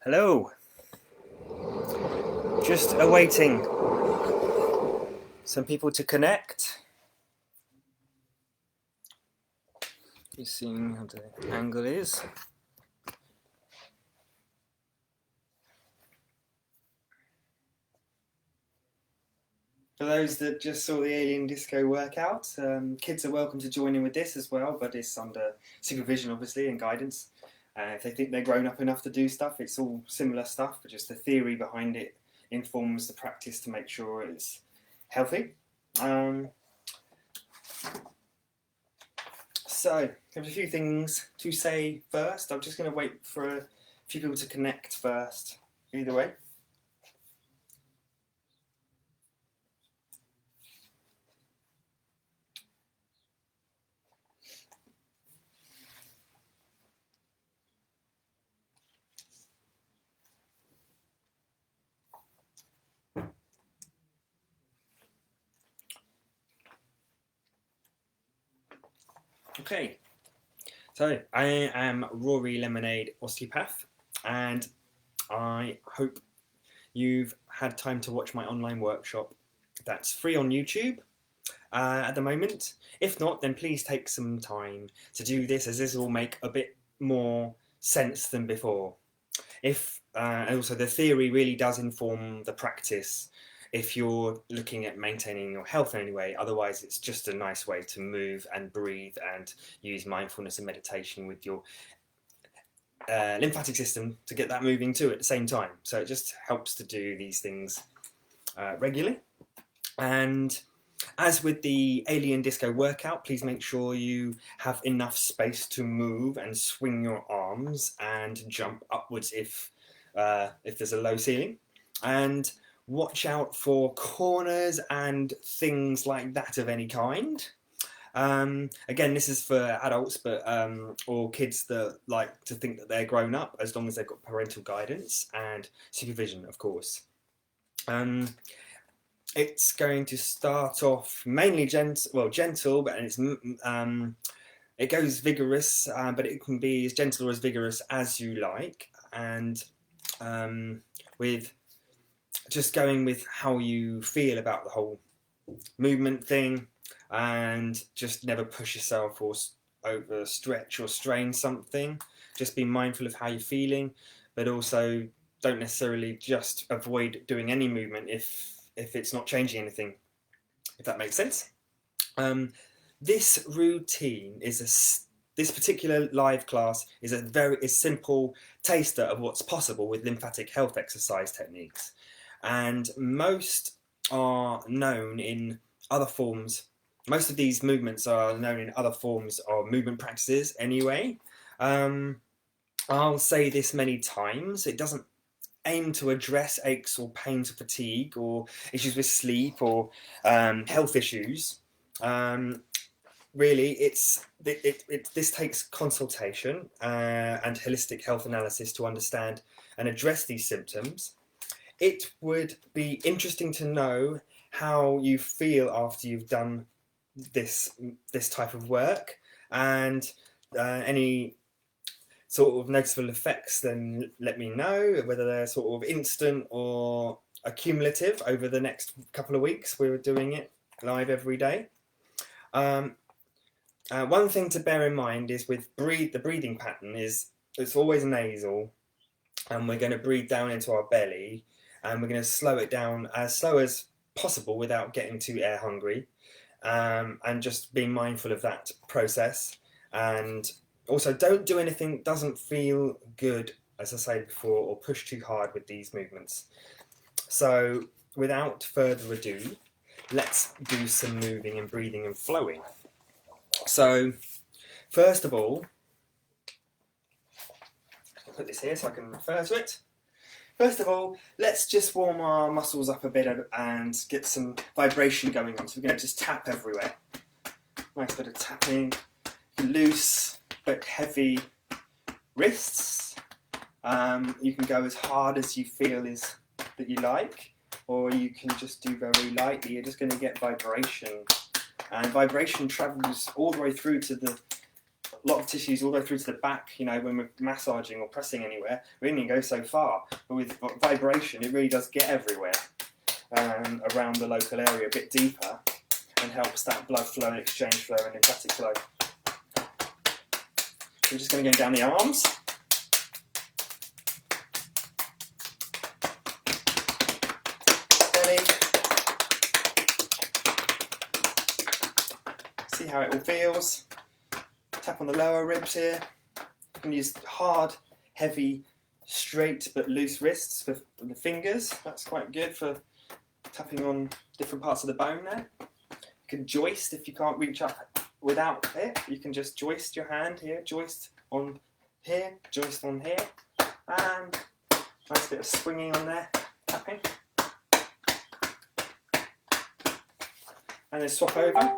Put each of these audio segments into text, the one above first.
Hello. Just awaiting some people to connect. You're seeing how the angle is. For those that just saw the Alien Disco workout, kids are welcome to join in with this as well, but it's under supervision, obviously, and guidance. If they think they're grown up enough to do stuff, it's all similar stuff, but just the theory behind it informs the practice to make sure it's healthy. So, there's a few things to say first. I'm just going to wait for a few people to connect first, either way. Okay, so I am Rory Lemonade Osteopath, and I hope you've had time to watch my online workshop that's free on YouTube at the moment. If not, then please take some time to do this, as this will make a bit more sense than before. And also the theory really does inform the practice if you're looking at maintaining your health in any way. Otherwise, it's just a nice way to move and breathe and use mindfulness and meditation with your lymphatic system to get that moving too at the same time. So it just helps to do these things regularly. And as with the Alien Disco workout, please make sure you have enough space to move and swing your arms and jump upwards if there's a low ceiling. And watch out for corners and things like that of any kind. Again, this is for adults, but or kids that like to think that they're grown up, as long as they've got parental guidance and supervision, of course. It's going to start off mainly gentle, but it goes vigorous, but it can be as gentle or as vigorous as you like, and with just going with how you feel about the whole movement thing, and just never push yourself or overstretch or strain something. Just be mindful of how you're feeling, but also don't necessarily just avoid doing any movement if it's not changing anything, if that makes sense. This routine this particular live class is a very simple taster of what's possible with lymphatic health exercise techniques, and most are known in other forms. Most of these movements are known in other forms of movement practices anyway. I'll say this many times, it doesn't aim to address aches or pains or fatigue or issues with sleep or health issues. Really, this takes consultation and holistic health analysis to understand and address these symptoms. It would be interesting to know how you feel after you've done this type of work, and any sort of noticeable effects, then let me know, whether they're sort of instant or accumulative over the next couple of weeks. We're doing it live every day. One thing to bear in mind is with the breathing pattern is it's always nasal, and we're going to breathe down into our belly, and we're going to slow it down as slow as possible without getting too air hungry, and just being mindful of that process. And also, don't do anything that doesn't feel good, as I said before, or push too hard with these movements. So without further ado, let's do some moving and breathing and flowing. So first of all, I'll put this here so I can refer to it. First of all, let's just warm our muscles up a bit and get some vibration going on. So we're going to just tap everywhere. Nice bit of tapping, loose but heavy wrists. You can go as hard as you feel that you like, or you can just do very lightly. You're just going to get vibration, and vibration travels all the way through to the lot of tissues all the way through to the back. You know, when we're massaging or pressing anywhere, we only go so far. But with vibration, it really does get everywhere, around the local area, a bit deeper, and helps that blood flow and exchange flow and lymphatic flow. We're just going to go down the arms. Belly. See how it all feels. Tap on the lower ribs here. You can use hard, heavy, straight but loose wrists for the fingers. That's quite good for tapping on different parts of the bone there. You can joist if you can't reach up without it. You can just joist your hand here, joist on here, joist on here, and nice bit of swinging on there, tapping. And then swap over.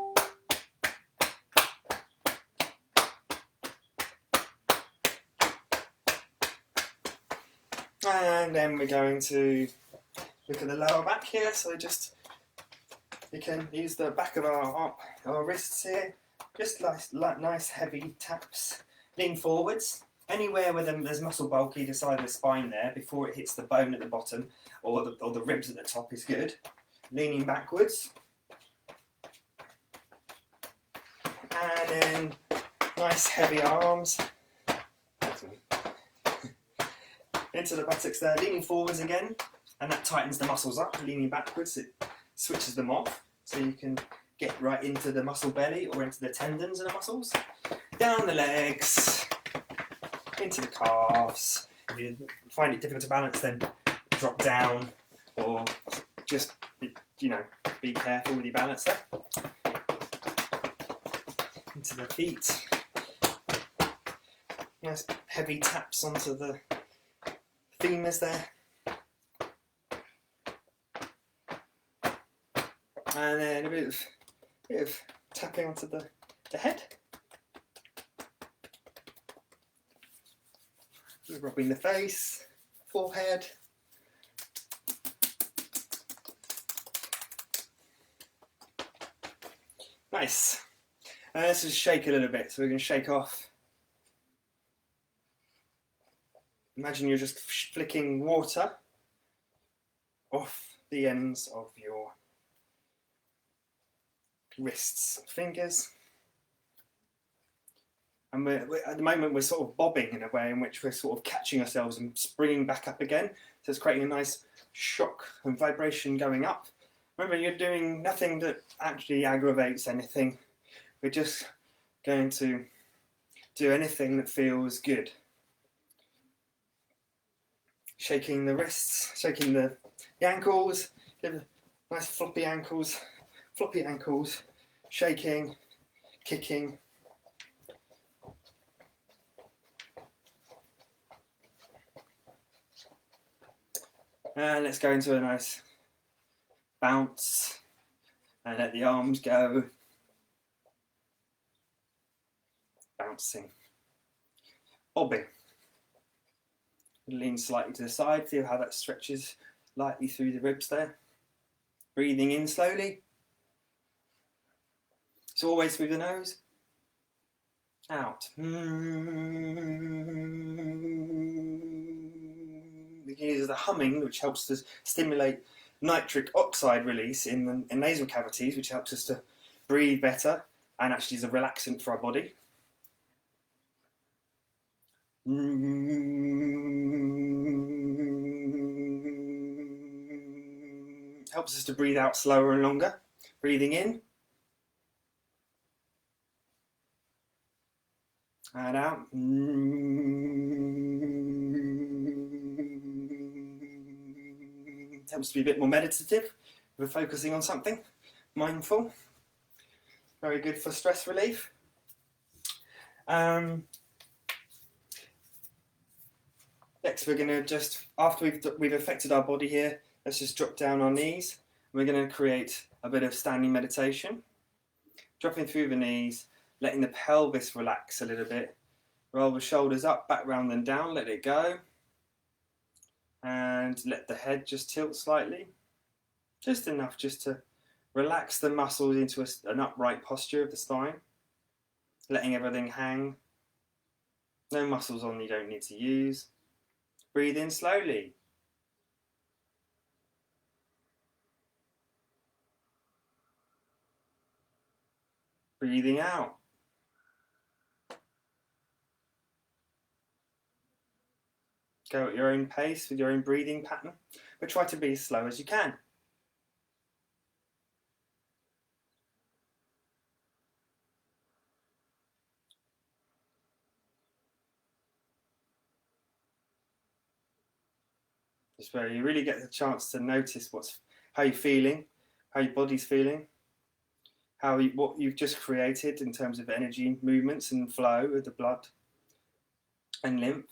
And then we're going to look at the lower back here. So you can use the back of our wrists here. Just nice heavy taps. Lean forwards. Anywhere where there's muscle bulk either side of the spine there before it hits the bone at the bottom or the ribs at the top is good. Leaning backwards. And then nice heavy arms. Into the buttocks there, leaning forwards again, and that tightens the muscles up. Leaning backwards, it switches them off, so you can get right into the muscle belly or into the tendons of the muscles. Down the legs, into the calves. If you find it difficult to balance, then drop down, or just, you know, be careful with your balance there. Into the feet. Nice heavy taps onto the femurs there, and then a bit of tapping onto the head, rubbing the face, forehead, nice. And let's just shake a little bit. So we're going to shake off. Imagine you're just flicking water off the ends of your wrists, fingers. And at the moment we're sort of bobbing in a way in which we're sort of catching ourselves and springing back up again. So it's creating a nice shock and vibration going up. Remember, you're doing nothing that actually aggravates anything. We're just going to do anything that feels good. Shaking the wrists, shaking the ankles, give nice floppy ankles, shaking, kicking. And let's go into a nice bounce and let the arms go. Bouncing. Bobbing. Lean slightly to the side, feel how that stretches lightly through the ribs there. Breathing in slowly. So always through the nose. Out. We can use the humming, which helps to stimulate nitric oxide release in the nasal cavities, which helps us to breathe better and actually is a relaxant for our body. Helps us to breathe out slower and longer. Breathing in. And out. Helps to be a bit more meditative. We're focusing on something. Mindful. Very good for stress relief. Next, we're going to just, after we've affected our body here, let's just drop down our knees. We're going to create a bit of standing meditation. Dropping through the knees, letting the pelvis relax a little bit. Roll the shoulders up, back, round and down, let it go. And let the head just tilt slightly. Just enough just to relax the muscles into an upright posture of the spine. Letting everything hang No muscles on you don't need to use. Breathe in slowly. Breathing out. Go at your own pace with your own breathing pattern, but try to be as slow as you can. Just where you really get the chance to notice how you're feeling, how your body's feeling, what you've just created in terms of energy movements and flow of the blood and lymph.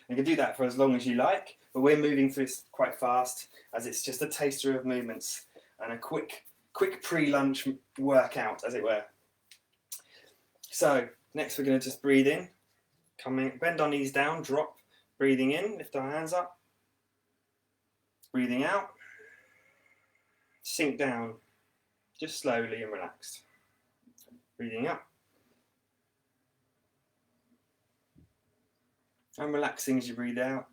You can do that for as long as you like, but we're moving through this quite fast as it's just a taster of movements and a quick pre-lunch workout, as it were. So next we're going to just breathe in, bend our knees down, drop, breathing in, lift our hands up, breathing out, sink down, just slowly and relaxed. Breathing up. And relaxing as you breathe out.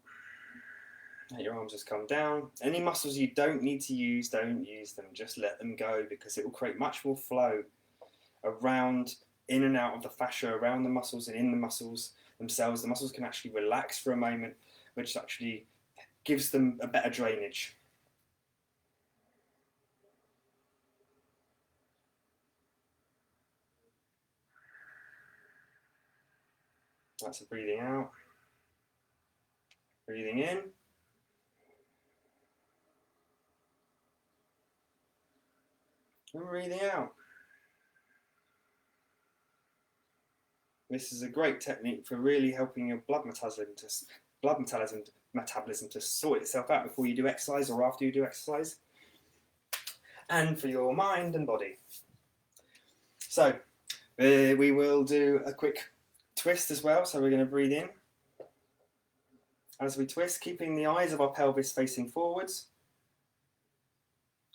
Let your arms just come down. Any muscles you don't need to use, don't use them. Just let them go, because it will create much more flow around, in and out of the fascia, around the muscles and in the muscles themselves. The muscles can actually relax for a moment, which actually gives them a better drainage. That's a breathing out. Breathing in. And breathing out. This is a great technique for really helping your blood metabolism to sort itself out before you do exercise or after you do exercise, and for your mind and body. So we will do a quick twist as well. So we're going to breathe in as we twist, keeping the eyes of our pelvis facing forwards,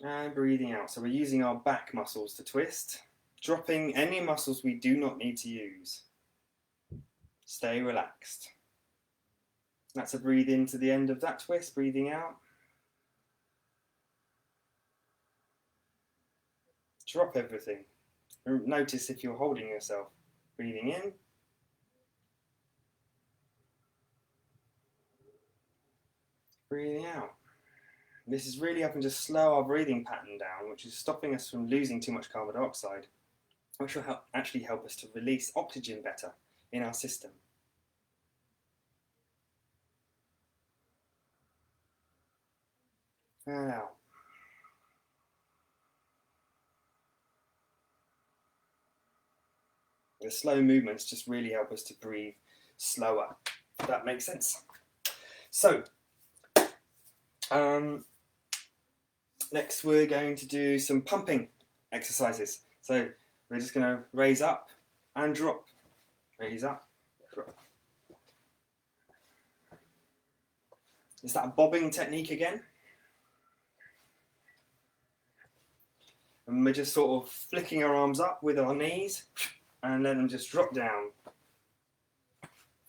and breathing out. So we're using our back muscles to twist, dropping any muscles we do not need to use. Stay relaxed. That's a breathe in to the end of that twist, breathing out. Drop everything. Notice if you're holding yourself. Breathing in. Breathing out. This is really helping to slow our breathing pattern down, which is stopping us from losing too much carbon dioxide, which will actually help us to release oxygen better in our system. And out. The slow movements just really help us to breathe slower, if that makes sense. So, next we're going to do some pumping exercises. So we're just going to raise up and drop. Raise up, drop. Is that a bobbing technique again? And we're just sort of flicking our arms up with our knees and let them just drop down.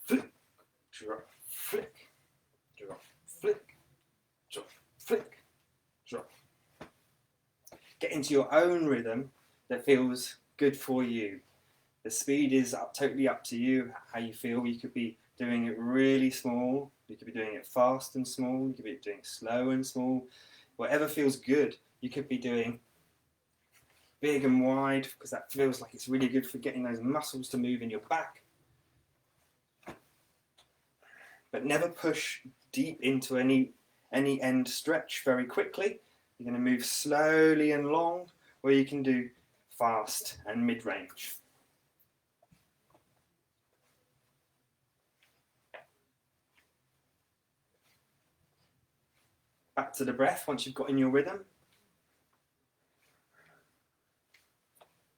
Flick, drop, flick, drop, flick, drop, flick, drop. Get into your own rhythm that feels good for you. The speed is totally up to you, how you feel. You could be doing it really small. You could be doing it fast and small. You could be doing it slow and small. Whatever feels good. You could be doing big and wide, because that feels like it's really good for getting those muscles to move in your back. But never push deep into any end stretch very quickly. You're going to move slowly and long, or you can do fast and mid-range. Back to the breath once you've got in your rhythm.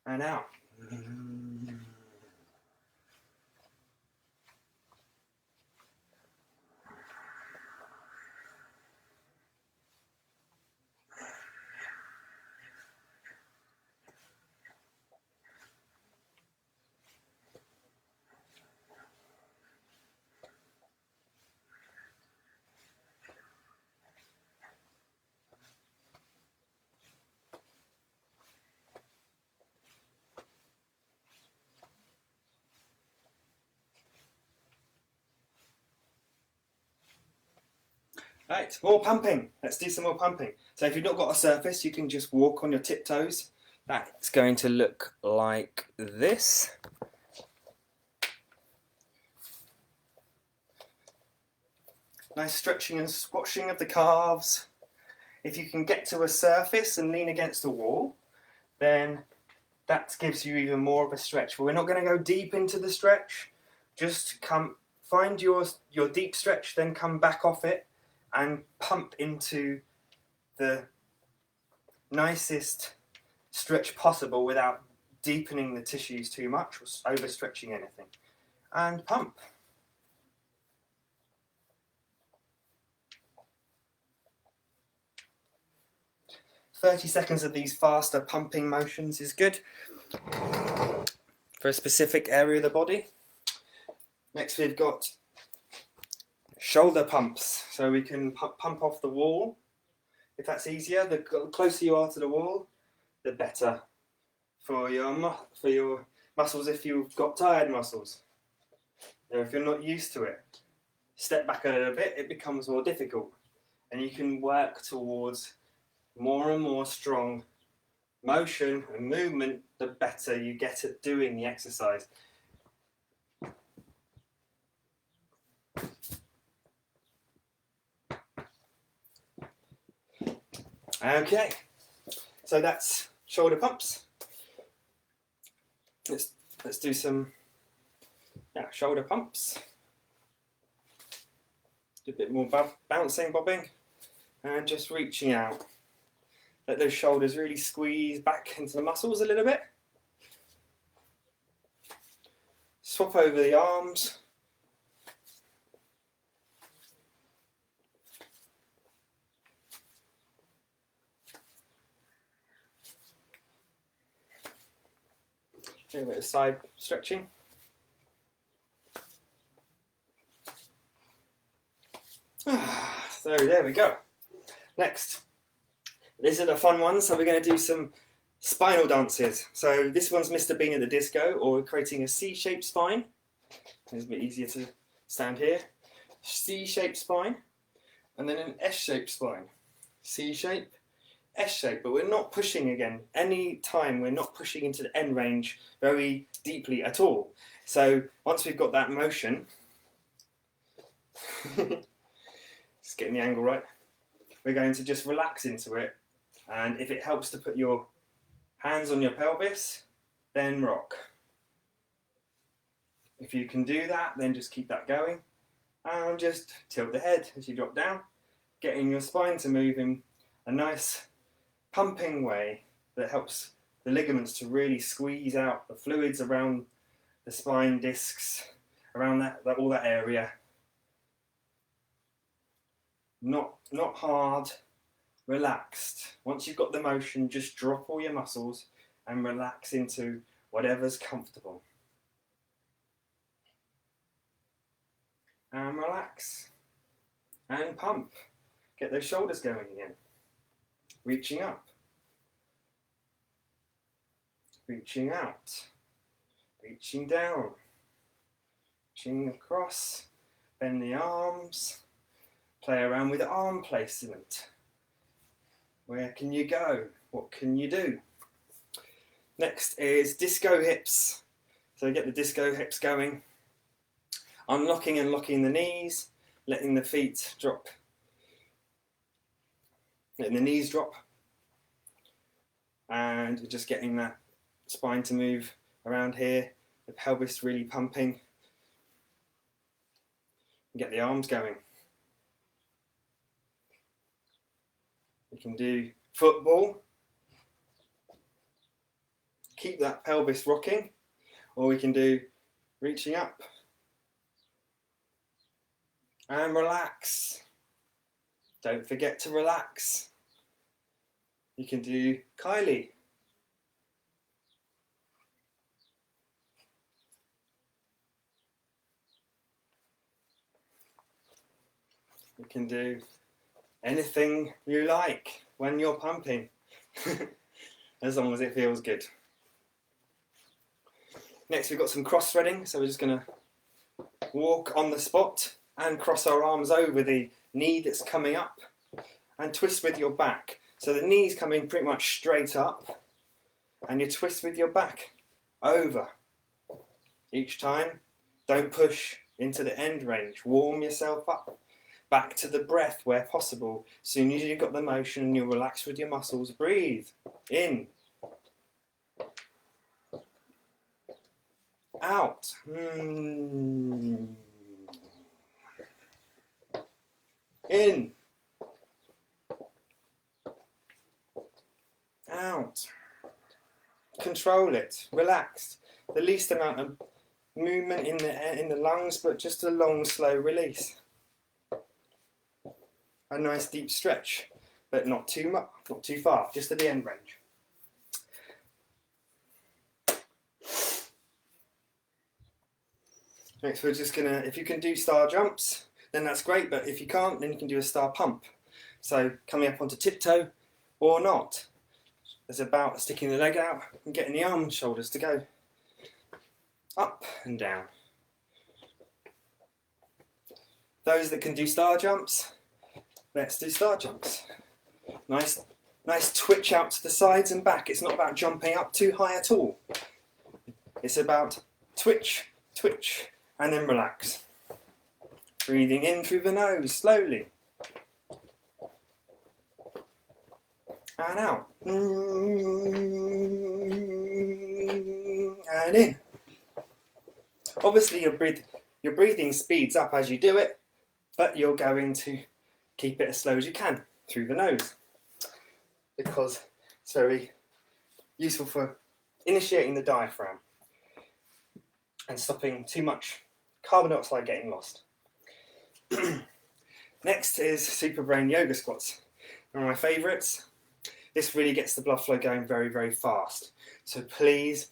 And out. Right, more pumping. Let's do some more pumping. So if you've not got a surface, you can just walk on your tiptoes. That's going to look like this. Nice stretching and squashing of the calves. If you can get to a surface and lean against a wall, then that gives you even more of a stretch. But we're not going to go deep into the stretch. Just find your deep stretch, then come back off it and pump into the nicest stretch possible without deepening the tissues too much or overstretching anything. And pump. "30 seconds of these faster pumping motions is good for a specific area of the body. Next we've got shoulder pumps. So we can pump off the wall. If that's easier, the closer you are to the wall, the better for your muscles if you've got tired muscles. Now, if you're not used to it, step back a little bit, it becomes more difficult. And you can work towards more and more strong motion and movement, the better you get at doing the exercise. Okay, so that's shoulder pumps. Let's do some shoulder pumps. Do a bit more bouncing, bobbing, and just reaching out. Let those shoulders really squeeze back into the muscles a little bit. Swap over the arms. Do a bit of side stretching. So there we go. Next, these are the fun ones. So we're going to do some spinal dances. So this one's Mr. Bean at the disco, or creating a C-shaped spine. It's a bit easier to stand here. C-shaped spine, and then an S-shaped spine. C-shape, S-shape, but we're not pushing again. Any time we're not pushing into the end range very deeply at all. So once we've got that motion, just getting the angle right, we're going to just relax into it. And if it helps to put your hands on your pelvis, then rock. If you can do that, then just keep that going. And just tilt the head as you drop down, getting your spine to move in a nice pumping way that helps the ligaments to really squeeze out the fluids around the spine discs, around all that area. Not hard, relaxed. Once you've got the motion, just drop all your muscles and relax into whatever's comfortable. And relax. And pump. Get those shoulders going again. Reaching up. Reaching out. Reaching down. Reaching across. Bend the arms. Play around with arm placement. Where can you go? What can you do? Next is disco hips. So get the disco hips going. Unlocking and locking the knees, letting the feet drop. Letting the knees drop. And we're just getting that spine to move around here. The pelvis really pumping. Get the arms going. We can do football. Keep that pelvis rocking. Or we can do reaching up. And relax. Don't forget to relax. You can do Kylie. You can do anything you like when you're pumping, as long as it feels good. Next we've got some cross-threading, so we're just going to walk on the spot and cross our arms over the knee that's coming up, and twist with your back. So the knee's coming pretty much straight up, and you twist with your back over. Each time, don't push into the end range. Warm yourself up. Back to the breath where possible. As soon as you've got the motion and you relax with your muscles, breathe in. Out. In. Out. Control it. Relax. The least amount of movement in the lungs, but just a long, slow release. A nice deep stretch, but not too much, not too far, just at the end range. Next, we're just gonna, if you can do star jumps, then that's great, but if you can't, then you can do a star pump. So coming up onto tiptoe or not. It's about sticking the leg out and getting the arms and shoulders to go up and down. Those that can do star jumps, let's do star jumps. Nice twitch out to the sides and back. It's not about jumping up too high at all. It's about twitch, twitch, and then relax. Breathing in through the nose, slowly. And out. And in. Obviously your breathing speeds up as you do it, but you're going to keep it as slow as you can through the nose, because it's very useful for initiating the diaphragm and stopping too much carbon dioxide getting lost. Next is super brain yoga squats. One of my favourites. This really gets the blood flow going very, very fast. So please,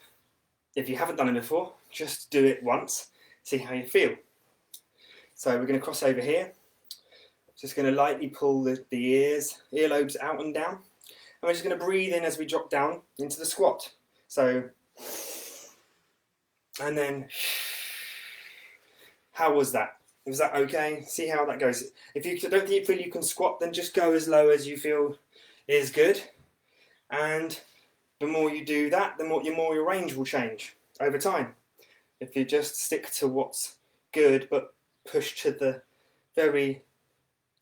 if you haven't done it before, just do it once, see how you feel. So we're going to cross over here. Just going to lightly pull the earlobes out and down. And we're just going to breathe in as we drop down into the squat. So, and then, how was that? Was that okay? See how that goes. If you don't feel you can squat, then just go as low as you feel is good. And the more you do that, the more your range will change over time. If you just stick to what's good, but push to the very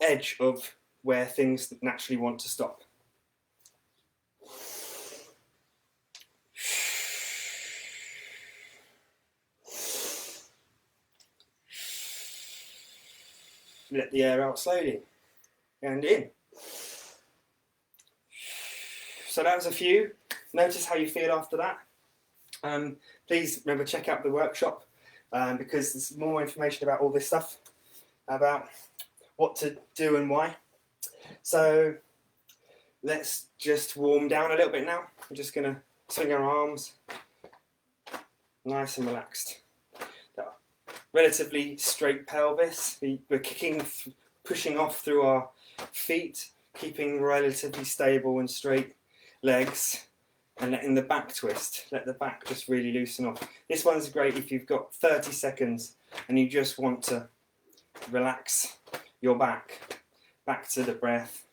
edge of where things naturally want to stop. Let the air out slowly and in. So that was a few. Notice how you feel after that. Please remember, check out the workshop because there's more information about all this stuff, about what to do and why. So let's just warm down a little bit now. We're just going to swing our arms nice and relaxed. Relatively straight pelvis. We're kicking, pushing off through our feet, keeping relatively stable and straight legs, and letting the back twist. Let the back just really loosen off. This one's great if you've got 30 seconds and you just want to relax your back to the breath.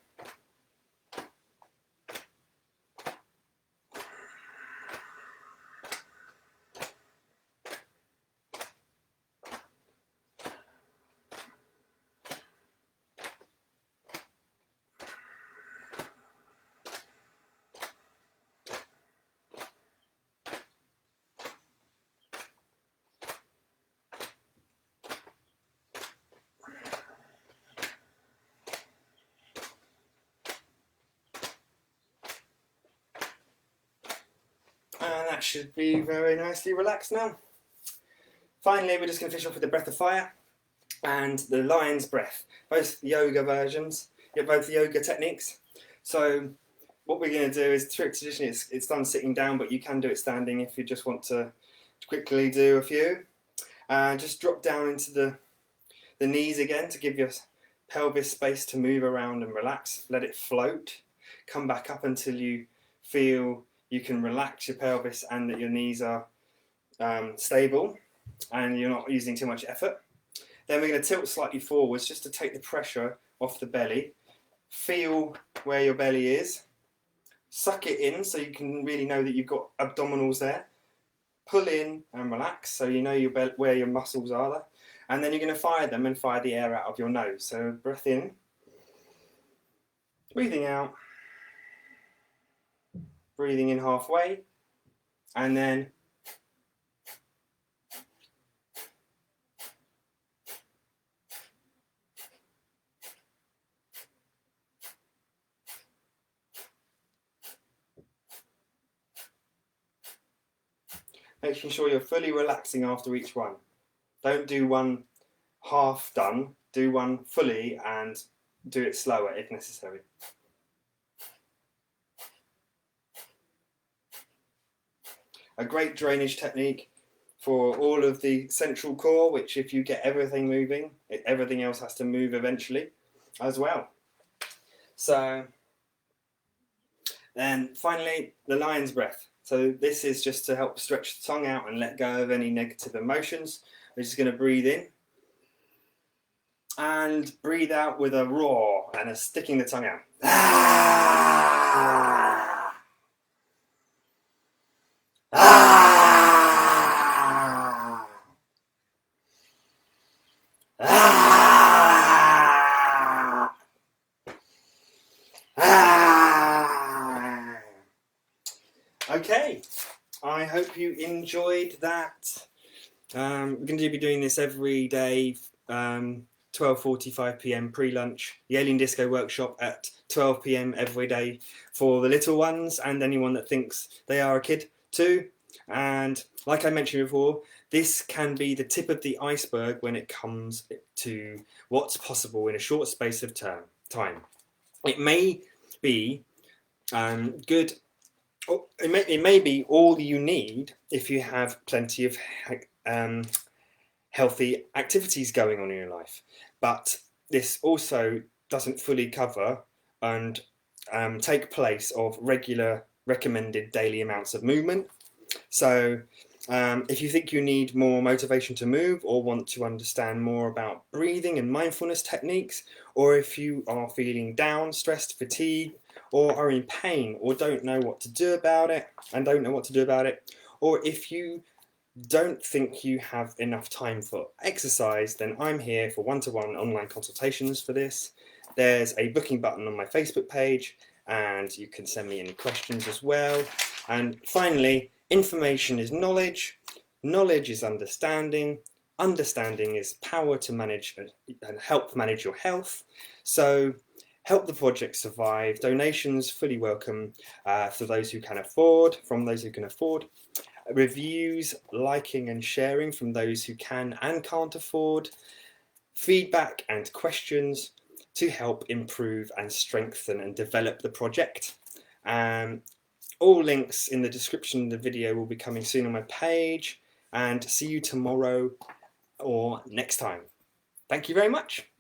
And that should be very nicely relaxed now. Finally, we're just going to finish off with the breath of fire and the lion's breath. Both yoga versions, both yoga techniques. So what we're going to do is, traditionally it's done sitting down, but you can do it standing if you just want to quickly do a few. Just drop down into the knees again to give your pelvis space to move around and relax. Let it float. Come back up until you feel you can relax your pelvis and that your knees are stable and you're not using too much effort. Then we're going to tilt slightly forwards just to take the pressure off the belly. Feel where your belly is. Suck it in so you can really know that you've got abdominals there. Pull in and relax so you know where your muscles are there. And then you're going to fire them and fire the air out of your nose. So breath in, breathing out, breathing in halfway, and then making sure you're fully relaxing after each one. Don't do one half done, do one fully and do it slower if necessary. A great drainage technique for all of the central core, which if you get everything moving, everything else has to move eventually as well. So then finally, the lion's breath. So this is just to help stretch the tongue out and let go of any negative emotions. We're just going to breathe in and breathe out with a roar and a sticking the tongue out. Ah! Ah! Ah! Ah! Okay, I hope you enjoyed that. We're going to be doing this every day, 12:45 p.m. pre-lunch. The Alien Disco workshop at 12 p.m. every day for the little ones and anyone that thinks they are a kid too. And like I mentioned before, this can be the tip of the iceberg when it comes to what's possible in a short space of time. It may be good. It may be all you need if you have plenty of healthy activities going on in your life. But this also doesn't fully cover and take place of regular recommended daily amounts of movement. So if you think you need more motivation to move or want to understand more about breathing and mindfulness techniques, or if you are feeling down, stressed, fatigued, or are in pain or don't know what to do about it, or if you don't think you have enough time for exercise, then I'm here for one-to-one online consultations for this. There's a booking button on my Facebook page and you can send me any questions as well. And finally, information is knowledge, knowledge is understanding, understanding is power to manage and help manage your health. So help the project survive. Donations fully welcome for those who can afford, from those who can afford. Reviews, liking and sharing from those who can and can't afford. Feedback and questions to help improve and strengthen and develop the project. All links in the description of the video will be coming soon on my page, and see you tomorrow or next time. Thank you very much.